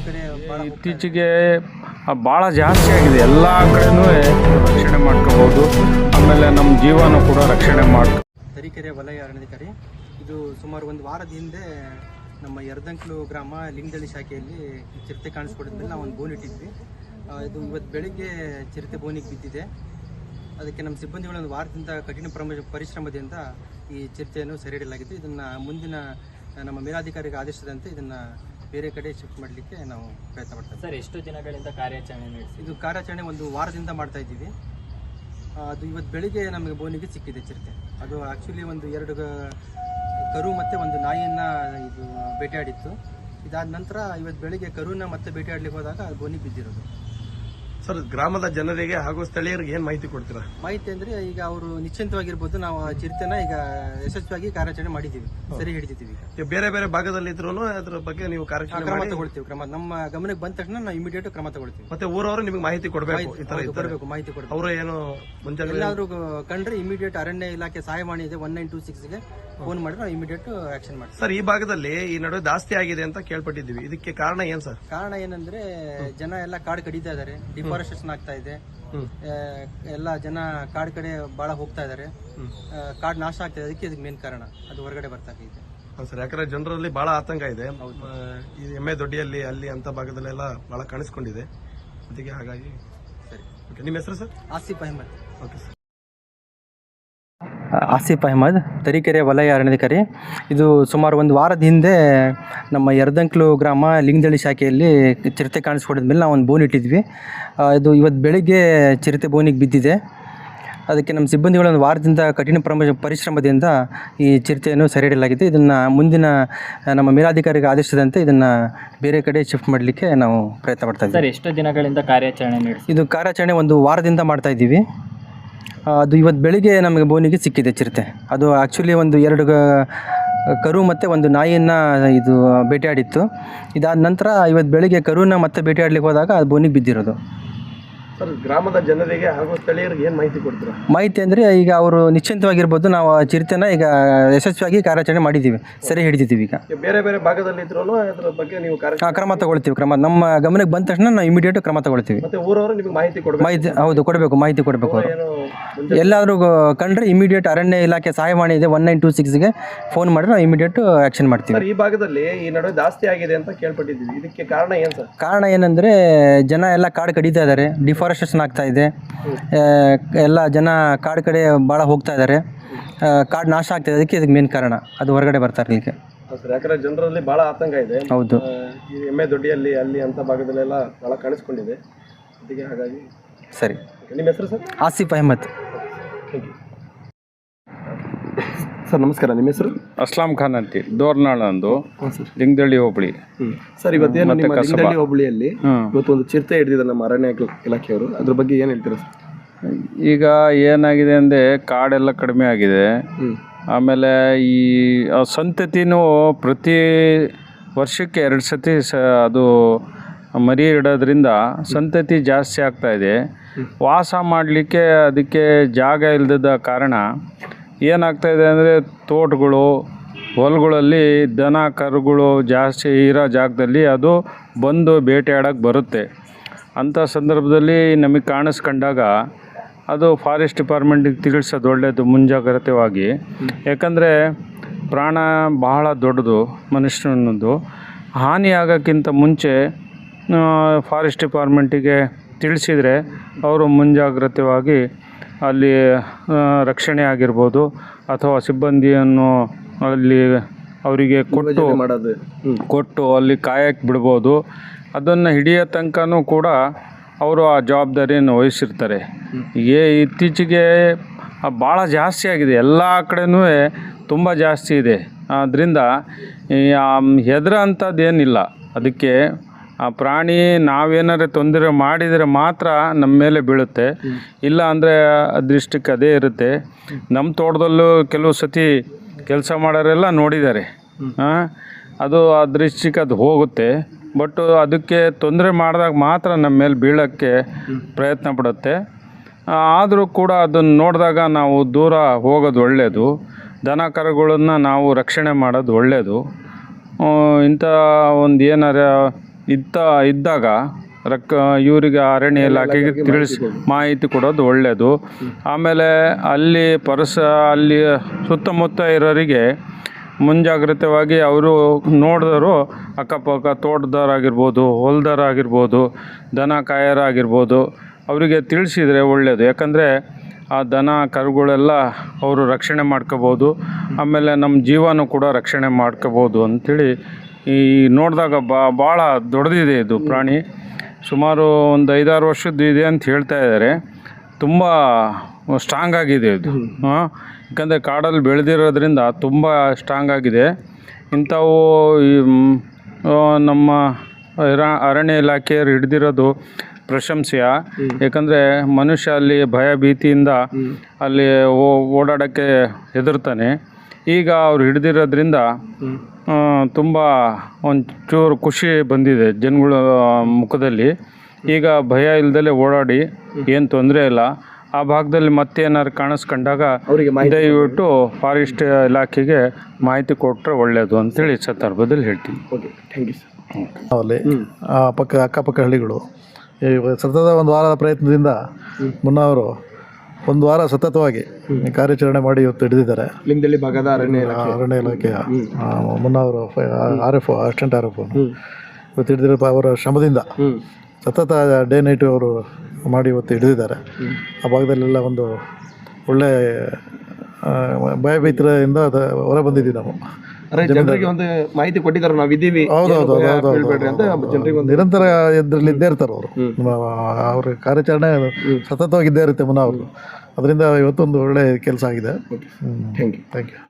ಕಡೆ ಇತ್ತೀಚೆಗೆ ಭಾಳ ಜಾಸ್ತಿ ಆಗಿದೆ. ಎಲ್ಲ ಕಡೆನೂ ರಕ್ಷಣೆ ಮಾಡ್ಕೋಬೋದು. ಆಮೇಲೆ ನಮ್ಮ ಜೀವನ ಕೂಡ ರಕ್ಷಣೆ ಮಾಡ್ಕೊ. ತರೀಕೆರೆ ವಲಯ ಅರಣ್ಯಾಧಿಕಾರಿ. ಇದು ಸುಮಾರು ಒಂದು ವಾರದ ಹಿಂದೆ ನಮ್ಮ ಯರದಂಕ್ಲು ಗ್ರಾಮ ಲಿಂಗದಳ್ಳಿ ಶಾಖೆಯಲ್ಲಿ ಚಿರತೆ ಕಾಣಿಸ್ಕೊಂಡಿದ್ಮೇಲೆ ನಾವು ಒಂದು ಬೋನ್ ಇಟ್ಟಿದ್ವಿ. ಇದು ಇವತ್ತು ಬೆಳಿಗ್ಗೆ ಚಿರತೆ ಬೋನಿಗೆ ಬಿದ್ದಿದೆ. ಅದಕ್ಕೆ ನಮ್ಮ ಸಿಬ್ಬಂದಿಗಳು ಒಂದು ವಾರದಿಂದ ಕಠಿಣ ಪರಿಶ್ರಮದಿಂದ ಈ ಚಿರತೆಯನ್ನು ಸೆರೆ ಹಿಡಿಯಲಾಗಿತ್ತು. ಇದನ್ನು ಮುಂದಿನ ನಮ್ಮ ಮೇಲಾಧಿಕಾರಿಗೆ ಆದೇಶದಂತೆ ಇದನ್ನು ಬೇರೆ ಕಡೆ ಶಿಫ್ಟ್ ಮಾಡಲಿಕ್ಕೆ ನಾವು ಪ್ರಯತ್ನ ಪಡ್ತೇವೆ. ಸರ್, ಎಷ್ಟು ದಿನಗಳಿಂದ ಕಾರ್ಯಾಚರಣೆ ನಡೆಸಿ? ಇದು ಕಾರ್ಯಾಚರಣೆ ಒಂದು ವಾರದಿಂದ ಮಾಡ್ತಾ ಇದ್ದೀವಿ. ಅದು ಇವತ್ತು ಬೆಳಿಗ್ಗೆ ನಮಗೆ ಬೋನಿಗೆ ಸಿಕ್ಕಿದೆ ಚಿರತೆ. ಅದು ಆ್ಯಕ್ಚುಲಿ ಒಂದು 2 ಕರು ಮತ್ತು ಒಂದು ನಾಯಿಯನ್ನು ಇದು ಬೇಟೆಯಾಡಿತ್ತು. ಇದಾದ ನಂತರ ಇವತ್ತು ಬೆಳಿಗ್ಗೆ ಕರುನ ಮತ್ತೆ ಬೇಟೆಯಾಡ್ಲಿಕ್ಕೆ ಹೋದಾಗ ಅದು ಬೋನಿಗೆ ಬಿದ್ದಿರೋದು. ಸರ್, ಗ್ರಾಮದ ಜನರಿಗೆ ಹಾಗೂ ಸ್ಥಳೀಯರಿಗೆ ಏನು ಮಾಹಿತಿ ಕೊಡ್ತೀರಾ? ಮಾಹಿತಿ ಅಂದರೆ ಈಗ ಅವರು ನಿಶ್ಚಿಂತವಾಗಿರ್ಬೋದು. ನಾವು ಚಿರತೆನ ಈಗ ಯಶಸ್ವಿಯಾಗಿ ಕಾರ್ಯಾಚರಣೆ ಮಾಡಿದ್ದೀವಿ, ಸರಿ ಹಿಡಿದಿದ್ದೀವಿ. ಈಗ ಬೇರೆ ಬೇರೆ ಭಾಗದಲ್ಲಿ ಇದ್ರೂ ಅದ್ರ ಬಗ್ಗೆ ನೀವು ಕಾರ್ಯಾಚರಣೆ ಕ್ರಮ ಮಾಡಿ ತಗೊಳ್ತೀವಿ. ನಮ್ಮ ಗಮನಕ್ಕೆ ಬಂದ ತಕ್ಷಣ ನಾವು ಇಮಿಡಿಯೇಟ್ ಕ್ರಮ ತಗೊಳ್ತೀವಿ. ಮತ್ತೆ ಊರವರು ನಿಮಗೆ ಮಾಹಿತಿ ಕೊಡಬೇಕು. ಈ ತರ ಕೊಡಬೇಕು, ಮಾಹಿತಿ ಕೊಡಬೇಕು. ಅವರು ಏನು ಮುಂಜಾಗ್ರತೆ ಎಲ್ಲಾದ್ರೂ ಕಂಡ್ರೆ ಇಮಿಡಿಯೇಟ್ ಅರಣ್ಯ ಇಲಾಖೆ ಸಹಾಯವಾಣಿ ಇದೆ 1926ಗೆ ಫೋನ್ ಮಾಡಿ ನಾವು ಇಮಿಡಿಯೇಟ್ ಆಕ್ಷನ್ ಮಾಡ್ತೀವಿ. ಸರ್, ಈ ಭಾಗದಲ್ಲಿ ಈ ನಡುವೆ ಜಾಸ್ತಿ ಆಗಿದೆ ಅಂತ ಕೇಳ್ಪಟ್ಟಿದ್ದೀವಿ. ಇದಕ್ಕೆ ಕಾರಣ ಏನ್ ಸರ್? ಕಾರಣ ಏನಂದ್ರೆ ಜನ ಎಲ್ಲ ಕಾಡು ಕಡಿತಾ ಇದಾರೆ, ಡಿಫಾರೆಸ್ಟೇಷನ್ ಆಗ್ತಾ ಇದೆ. ಎಲ್ಲ ಜನ ಕಾಡು ಕಡೆ ಬಹಳ ಹೋಗ್ತಾ ಇದಾರೆ, ಕಾಡು ನಾಶ ಆಗ್ತಾ ಇದೆ. ಅದಕ್ಕೆ ಇದಕ್ಕೆ ಮೇನ್ ಕಾರಣ ಅದು ಹೊರಗಡೆ ಬರ್ತಾ ಇದೆ. ಸರ್, ಯಾಕಂದ್ರೆ ಜನರಲ್ಲಿ ಬಹಳ ಆತಂಕ ಇದೆ. ಈ ಎಮ್ಮೆ ದೊಡ್ಡಿಯಲ್ಲಿ ಅಲ್ಲಿ ಅಂತ ಭಾಗದಲ್ಲೆಲ್ಲ ಬಹಳ ಕಾಣಿಸ್ಕೊಂಡಿದೆ. ಅದಕ್ಕೆ ಹಾಗಾಗಿ ಸರಿ. ನಿಮ್ಮ ಹೆಸರು sir? Asif Ahmad. Okay sir. Asif Ahmad, Tarikere ವಲಯ ಅರಣ್ಯಾಧಿಕಾರಿ. ಇದು ಸುಮಾರು ಒಂದು ವಾರದ ಹಿಂದೆ ನಮ್ಮ ಯರದಂಕ್ಲು ಗ್ರಾಮ ಲಿಂಗದಳ್ಳಿ ಶಾಖೆಯಲ್ಲಿ ಚಿರತೆ ಕಾಣಿಸ್ಕೊಂಡಿದ್ಮೇಲೆ ನಾವು ಒಂದು ಬೋನ್ ಇಟ್ಟಿದ್ವಿ. ಇದು ಇವತ್ತು ಬೆಳಿಗ್ಗೆ ಚಿರತೆ ಬೋನಿಗೆ ಬಿದ್ದಿದೆ. ಅದಕ್ಕೆ ನಮ್ಮ ಸಿಬ್ಬಂದಿಗಳು ಒಂದು ವಾರದಿಂದ ಕಠಿಣ ಪರಿಶ್ರಮದಿಂದ ಈ ಚಿರತೆಯನ್ನು ಸೆರೆ ಹಿಡಿಯಲಾಗಿದೆ. ಇದನ್ನು ಮುಂದಿನ ನಮ್ಮ ಮೇಲಾಧಿಕಾರಿಗೆ ಆದೇಶದಂತೆ ಇದನ್ನು ಬೇರೆ ಕಡೆ ಶಿಫ್ಟ್ ಮಾಡಲಿಕ್ಕೆ ನಾವು ಪ್ರಯತ್ನ ಪಡ್ತಾ ಇದ್ದೀವಿ. ಸರ್, ಎಷ್ಟು ದಿನಗಳಿಂದ ಕಾರ್ಯಾಚರಣೆ ನಡೆಸಿ? ಇದು ಕಾರ್ಯಾಚರಣೆ ಒಂದು ವಾರದಿಂದ ಮಾಡ್ತಾ ಇದ್ದೀವಿ. ಅದು ಇವತ್ತು ಬೆಳಿಗ್ಗೆ ನಮಗೆ ಬೋನಿಗೆ ಸಿಕ್ಕಿದೆ ಚಿರತೆ. ಅದು ಆ್ಯಕ್ಚುಲಿ ಒಂದು 2 ಕರು ಮತ್ತು ಒಂದು ನಾಯಿಯನ್ನು ಇದು ಬೇಟೆಯಾಡಿತ್ತು. ಇದಾದ ನಂತರ ಇವತ್ತು ಬೆಳಿಗ್ಗೆ ಕರುನ ಮತ್ತೆ ಬೇಟೆಯಾಡ್ಲಿಕ್ಕೆ ಹೋದಾಗ ಅದು ಬೋನಿಗೆ ಬಿದ್ದಿರೋದು. ಸರ್, ಗ್ರಾಮದ ಜನರಿಗೆ ಹಾಗೂ ಸ್ಥಳೀಯರಿಗೆ ಏನು ಮಾಹಿತಿ ಕೊಡ್ತೀರಾ? ಮಾಹಿತಿ ಅಂದರೆ ಈಗ ಅವರು ನಿಶ್ಚಿಂತವಾಗಿರ್ಬೋದು. ನಾವು ಚಿರತೆನ ಈಗ ಯಶಸ್ವಿಯಾಗಿ ಕಾರ್ಯಾಚರಣೆ ಮಾಡಿದ್ದೀವಿ, ಸರಿ ಹಿಡಿದಿದ್ದೀವಿ. ಈಗ ಬೇರೆ ಬೇರೆ ಭಾಗದಲ್ಲಿ ಇದ್ರೂ ಅದ್ರ ಬಗ್ಗೆ ನೀವು ಕ್ರಮ ತಗೊಳ್ತೀವಿ. ನಮ್ಮ ಗಮನಕ್ಕೆ ಬಂದ ತಕ್ಷಣ ನಾವು ಇಮಿಡಿಯೇಟ್ ಕ್ರಮ ತಗೊಳ್ತೀವಿ. ಮತ್ತೆ ಊರವರು ನಿಮಗೆ ಮಾಹಿತಿ ಕೊಡಬೇಕು. ಮಾಹಿತಿ ಹೌದು ಕೊಡಬೇಕು, ಮಾಹಿತಿ ಕೊಡಬೇಕು. ಅವರು ಎಲ್ಲಾದರೂ ಕಂಡ್ರೆ ಇಮಿಡಿಯೇಟ್ ಅರಣ್ಯ ಇಲಾಖೆ ಸಹಾಯವಾಣಿ ಇದೆ 1926ಗೆ ಫೋನ್ ಮಾಡಿ ನಾವು ಇಮಿಡಿಯೇಟ್ ಆಕ್ಷನ್ ಮಾಡ್ತೀವಿ. ಈ ಭಾಗದಲ್ಲಿ ಈ ನಡುವೆ ಜಾಸ್ತಿ ಆಗಿದೆ ಅಂತ ಕೇಳ್ಪಟ್ಟಿದ್ದೀವಿ. ಇದಕ್ಕೆ ಕಾರಣ ಏನು ಸರ್? ಕಾರಣ ಏನಂದರೆ ಜನ ಎಲ್ಲ ಕಾಡು ಕಡಿತಾ ಇದ್ದಾರೆ, ಡಿಫಾರೆಸ್ಟೇಷನ್ ಆಗ್ತಾ ಇದೆ. ಎಲ್ಲ ಜನ ಕಾಡು ಕಡೆ ಭಾಳ ಹೋಗ್ತಾ ಇದ್ದಾರೆ, ಕಾಡು ನಾಶ ಆಗ್ತಾ ಇದೆ. ಅದಕ್ಕೆ ಇದಕ್ಕೆ ಮೇನ್ ಕಾರಣ ಅದು ಹೊರಗಡೆ ಬರ್ತಾ ಇರಲಿಕ್ಕೆ. ಸರ್, ಯಾಕಂದ್ರೆ ಜನರಲ್ಲಿ ಬಹಳ ಆತಂಕ ಇದೆ. ಹೌದು. ಈ ಎಮ್ಮೆ ದೊಡ್ಡಿಯಲ್ಲಿ ಅಲ್ಲಿ ಅಂತ ಭಾಗದಲ್ಲೆಲ್ಲ ಬಹಳ ಕಾಣಿಸ್ಕೊಂಡಿದೆ. ಅದಕ್ಕೆ ಹಾಗಾಗಿ ಸರಿ. ನಿಮ್ಮ ಹೆಸರು ಸರ್? ಆಸಿಫ್ ಅಹಮದ್. ಸರ್, ನಮಸ್ಕಾರ. ನಿಮ್ಮ ಹೆಸರು? ಅಸ್ಲಾಂ ಖಾನ್ ಅಂತಿ, ದೋರ್ನಾಳ ಅಂದು, ಲಿಂಗದಳ್ಳಿ ಹೋಬಳಿ. ಸರ್, ಇವತ್ತೇನು ನಿಮ್ಮ ಲಿಂಗದಳ್ಳಿ ಹೋಬಳಿಯಲ್ಲಿ ಇವತ್ತು ಒಂದು ಚಿರತೆ ಹಿಡಿದಿದೆ ನಮ್ಮ ಅರಣ್ಯ ಇಲಾಖೆಯವರು. ಅದ್ರ ಬಗ್ಗೆ ಏನು ಹೇಳ್ತೀರಾ ಸರ್? ಈಗ ಏನಾಗಿದೆ ಅಂದರೆ ಕಾಡೆಲ್ಲ ಕಡಿಮೆ ಆಗಿದೆ. ಆಮೇಲೆ ಈ ಸಂತತಿನೂ ಪ್ರತಿ ವರ್ಷಕ್ಕೆ 2 ಸತಿ ಅದು ಮರಿ ಇಡೋದ್ರಿಂದ ಸಂತತಿ ಜಾಸ್ತಿ ಆಗ್ತಾಯಿದೆ. ವಾಸ ಮಾಡಲಿಕ್ಕೆ ಅದಕ್ಕೆ ಜಾಗ ಇಲ್ಲದ ಕಾರಣ ಏನಾಗ್ತಾಯಿದೆ ಅಂದರೆ ತೋಟಗಳು, ಹೊಲಗಳಲ್ಲಿ ದನ ಕರುಗಳು ಜಾಸ್ತಿ ಇರೋ ಜಾಗದಲ್ಲಿ ಅದು ಬಂದು ಬೇಟೆಯಾಡೋಕ್ಕೆ ಬರುತ್ತೆ. ಅಂಥ ಸಂದರ್ಭದಲ್ಲಿ ನಮಗೆ ಕಾಣಿಸ್ಕೊಂಡಾಗ ಅದು ಫಾರೆಸ್ಟ್ ಡಿಪಾರ್ಟ್ಮೆಂಟಿಗೆ ತಿಳಿಸೋದು ಒಳ್ಳೆಯದು, ಮುಂಜಾಗ್ರತೆಯಾಗಿ. ಯಾಕಂದರೆ ಪ್ರಾಣ ಬಹಳ ದೊಡ್ಡದು. ಮನುಷ್ಯನದ್ದು ಹಾನಿ ಆಗೋಕ್ಕಿಂತ ಮುಂಚೆ ಫಾರೆಸ್ಟ್ ಡಿಪಾರ್ಟ್ಮೆಂಟಿಗೆ ತಿಳಿಸಿದರೆ ಅವರು ಮುಂಜಾಗ್ರತೆಯಾಗಿ ಅಲ್ಲಿ ರಕ್ಷಣೆ ಆಗಿರ್ಬೋದು ಅಥವಾ ಸಿಬ್ಬಂದಿಯನ್ನು ಅಲ್ಲಿ ಅವರಿಗೆ ಕೊಟ್ಟು ಅಲ್ಲಿ ಕಾಯಕ್ಕೆ ಬಿಡ್ಬೋದು. ಅದನ್ನು ಹಿಡಿಯೋ ತನಕನೂ ಕೂಡ ಅವರು ಆ ಜವಾಬ್ದಾರಿಯನ್ನು ವಹಿಸಿರ್ತಾರೆ. ಇತ್ತೀಚೆಗೆ ಭಾಳ ಜಾಸ್ತಿ ಆಗಿದೆ, ಎಲ್ಲ ಕಡೆನೂ ತುಂಬ ಜಾಸ್ತಿ ಇದೆ. ಆದ್ದರಿಂದ ಹೆದರೋ ಅಂಥದ್ದೇನಿಲ್ಲ. ಅದಕ್ಕೆ ಆ ಪ್ರಾಣಿ ನಾವೇನಾದ್ರು ತೊಂದರೆ ಮಾಡಿದರೆ ಮಾತ್ರ ನಮ್ಮ ಮೇಲೆ ಬೀಳುತ್ತೆ, ಇಲ್ಲ ಅಂದರೆ ಅದೃಷ್ಟಕ್ಕೆ ಅದೇ ಇರುತ್ತೆ. ನಮ್ಮ ತೋಟದಲ್ಲೂ ಕೆಲವು ಸತಿ ಕೆಲಸ ಮಾಡೋರೆಲ್ಲ ನೋಡಿದ್ದಾರೆ. ಅದು ಅದೃಷ್ಟಕ್ಕೆ ಅದು ಹೋಗುತ್ತೆ. ಬಟ್ ಅದಕ್ಕೆ ತೊಂದರೆ ಮಾಡಿದಾಗ ಮಾತ್ರ ನಮ್ಮ ಮೇಲೆ ಬೀಳೋಕ್ಕೆ ಪ್ರಯತ್ನ ಪಡುತ್ತೆ. ಆದರೂ ಕೂಡ ಅದನ್ನು ನೋಡಿದಾಗ ನಾವು ದೂರ ಹೋಗೋದು ಒಳ್ಳೆಯದು. ದನ ಕರುಗಳನ್ನು ನಾವು ರಕ್ಷಣೆ ಮಾಡೋದು ಒಳ್ಳೆಯದು. ಇಂಥ ಒಂದು ಏನಾರ ಇದ್ದಾಗ ಇವರಿಗೆ ಅರಣ್ಯ ಇಲಾಖೆಗೆ ಮಾಹಿತಿ ಕೊಡೋದು ಒಳ್ಳೆಯದು. ಆಮೇಲೆ ಅಲ್ಲಿ ಅಲ್ಲಿ ಸುತ್ತಮುತ್ತ ಇರೋರಿಗೆ ಮುಂಜಾಗ್ರತೆವಾಗಿ ಅವರು ನೋಡಿದ್ರು ಅಕ್ಕಪಕ್ಕ ತೋಟದವರಾಗಿರ್ಬೋದು, ಹೊಲದವರಾಗಿರ್ಬೋದು, ದನ ಕಾಯರಾಗಿರ್ಬೋದು, ಅವರಿಗೆ ತಿಳಿಸಿದರೆ ಒಳ್ಳೆಯದು. ಯಾಕಂದರೆ ಆ ದನ ಕರುಗಳೆಲ್ಲ ಅವರು ರಕ್ಷಣೆ ಮಾಡ್ಕೋಬೋದು. ಆಮೇಲೆ ನಮ್ಮ ಜೀವನೂ ಕೂಡ ರಕ್ಷಣೆ ಮಾಡ್ಕೋಬೋದು ಅಂಥೇಳಿ ಈ ನೋಡಿದಾಗ ಭಾಳ ದೊಡ್ಡದಿದೆ ಇದು ಪ್ರಾಣಿ. ಸುಮಾರು ಒಂದು 5-6 ವರ್ಷದ್ದು ಇದೆ ಅಂತ ಹೇಳ್ತಾ ಇದ್ದಾರೆ. ತುಂಬ ಸ್ಟ್ರಾಂಗ್ ಆಗಿದೆ ಇದು. ಯಾಕಂದರೆ ಕಾಡಲ್ಲಿ ಬೆಳೆದಿರೋದ್ರಿಂದ ತುಂಬ ಸ್ಟ್ರಾಂಗ್ ಆಗಿದೆ. ಇಂಥವು ನಮ್ಮ ಅರಣ್ಯ ಇಲಾಖೆಯವರು ಹಿಡಿದಿರೋದು ಪ್ರಶಂಸೆಯ. ಯಾಕಂದರೆ ಮನುಷ್ಯ ಅಲ್ಲಿ ಭಯ ಭೀತಿಯಿಂದ ಅಲ್ಲಿ ಓಡಾಡೋಕ್ಕೆ ಹೆದರ್ತಾನೆ. ಈಗ ಅವ್ರು ಹಿಡಿದಿರೋದ್ರಿಂದ ತುಂಬ ಒಂಚೂರು ಖುಷಿ ಬಂದಿದೆ ಜನಗಳ ಮುಖದಲ್ಲಿ. ಈಗ ಭಯ ಇಲ್ದಲೇ ಓಡಾಡಿ ಏನು ತೊಂದರೆ ಇಲ್ಲ. ಆ ಭಾಗದಲ್ಲಿ ಮತ್ತೇನಾದ್ರು ಕಾಣಿಸ್ಕೊಂಡಾಗ ದಯವಿಟ್ಟು ಫಾರೆಸ್ಟ್ ಇಲಾಖೆಗೆ ಮಾಹಿತಿ ಕೊಟ್ಟರೆ ಒಳ್ಳೆಯದು ಅಂತೇಳಿ ಈ ಸಂದರ್ಭದಲ್ಲಿ ಹೇಳ್ತೀನಿ. Okay, thank you sir. ಅಲ್ಲಿ ಅಕ್ಕಪಕ್ಕ ಹಳ್ಳಿಗಳು ಈ ಸತತ ಒಂದು ವಾರದ ಪ್ರಯತ್ನದಿಂದ ಮುನ್ನ ಅವರು 1 ವಾರ ಸತತವಾಗಿ ಕಾರ್ಯಾಚರಣೆ ಮಾಡಿ ಇವತ್ತು ಹಿಡಿದಿದ್ದಾರೆ. ಲಿಂಗದಳ್ಳಿ ಭಾಗದ ಅರಣ್ಯ ಇಲಾಖೆಯ ಮುನ್ನ ಅವರು RF ಅಸಿಸ್ಟೆಂಟ್ RF ಇವತ್ತು ಹಿಡಿದಿರೋ ಅವರ ಶ್ರಮದಿಂದ ಸತತ ಡೇ ನೈಟು ಅವರು ಮಾಡಿ ಇವತ್ತು ಹಿಡಿದಿದ್ದಾರೆ. ಆ ಭಾಗದಲ್ಲೆಲ್ಲ ಒಂದು ಒಳ್ಳೆ ಭಯಭೀತರಿಂದ ಹೊರ ಬಂದಿದ್ದೀವಿ ನಾವು. ಜನರಿಗೆ ಒಂದು ಮಾಹಿತಿ ಕೊಟ್ಟಿದ್ದಾರೆ, ನಾವು ಇದ್ದೀವಿ. ಹೌದೌದು ನಿರಂತರ ಇದರಲ್ಲಿ ಇದ್ದೇ ಇರ್ತಾರೆ ಅವರು. ಅವ್ರ ಕಾರ್ಯಾಚರಣೆ ಸತತವಾಗಿ ಇದ್ದೇ ಇರುತ್ತೆ ಮುನ್ನ ಅವರು. ಅದರಿಂದ ಇವತ್ತೊಂದು ಒಳ್ಳೆ ಕೆಲಸ ಆಗಿದೆ. Thank you.